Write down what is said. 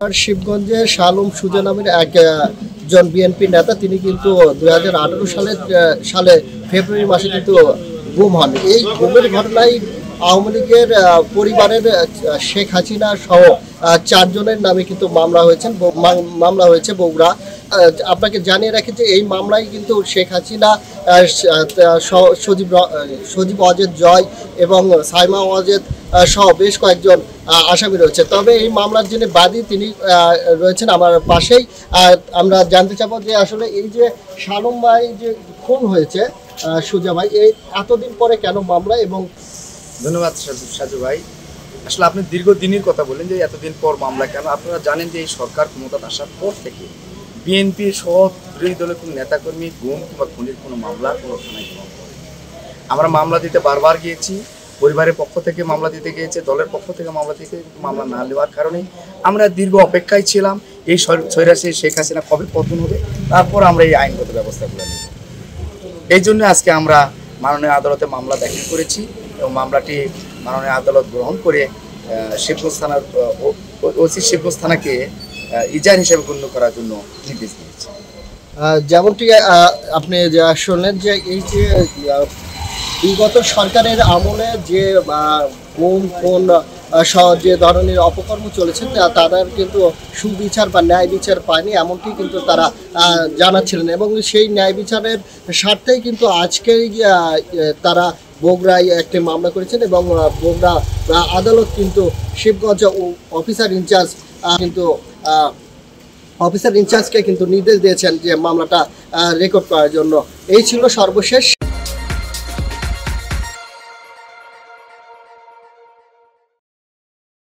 আর শিবগঞ্জের শালম সুজা নামের একজন বিএনপি নেতা তিনি কিন্তু 2018 সালে ফেব্রুয়ারি মাসে কিন্তু গুম হন। এই গুমের ঘটনায় আওয়ামী লীগের পরিবারের শেখ হাসিনা সহ 4 জনের নামে কিন্তু মামলা হয়েছে বগুড়া। আপনাকে জানিয়ে রাখি যে এই মামলায় কিন্তু শেখ হাসিনা, সজীব ওয়াজেদ জয় এবং সাইমা ওয়াজেদ সহ বেশ কয়েকজন আসামি রয়েছে। তবে এই মামলার যিনি বাদী তিনি রয়েছেন আমার পাশেই। আমরা জানতে চাবো যে আসলে এই যে শালম ভাই যে খুন হয়েছে সুজা ভাই, এই এতদিন পরে কেন মামলা? এবং ধন্যবাদ সাজু ভাই। আসলে আপনি দীর্ঘদিনের কথা বলেন যে এতদিন পর মামলা কেন। আপনারা জানেন যে এই সরকার ক্ষমতা আসার পর থেকে বিএনপি সহ বিরোধী দলের কোনো নেতাকর্মী গুম কিংবা খুনের কোনো মামলা কোনো থানায় গ্রহণ করে। আমরা মামলা দিতে বারবার গিয়েছি, পরিবারের পক্ষ থেকে মামলা দিতে গিয়েছে, দলের পক্ষ থেকে মামলা দিতে মামলা না নেওয়ার কারণে আমরা দীর্ঘ অপেক্ষায় ছিলাম এই স্বৈরাচারী শেখ হাসিনা কবে পতন হবে, তারপর আমরা এই আইনগত ব্যবস্থাগুলো নেব। এই জন্য আজকে আমরা মাননীয় আদালতে মামলা দাখিল করেছি এবং মামলাটি মাননীয় আদালত গ্রহণ করে শিবগঞ্জ থানার ওসি শিবগঞ্জ থানাকে ইজার হিসেবে গণ্য করার জন্য নির্দেশ দিয়েছে। যেমনটি আপনি যা শুনলেন যে এই যে বিগত সরকারের আমলে যে গুম খুন সহ যে ধরনের অপকর্ম চলেছে তাদের কিন্তু সুবিচার বা ন্যায় বিচার পায়নি, এমনটি কিন্তু তারা জানাচ্ছিলেন। এবং সেই ন্যায় বিচারের স্বার্থেই কিন্তু আজকেই তারা বগুড়ায় একটি মামলা করেছেন এবং বগুড়া আদালত কিন্তু শিবগঞ্জ অফিসার ইনচার্জকে কিন্তু নির্দেশ দিয়েছেন যে মামলাটা রেকর্ড করার জন্য। এই ছিল সর্বশেষ।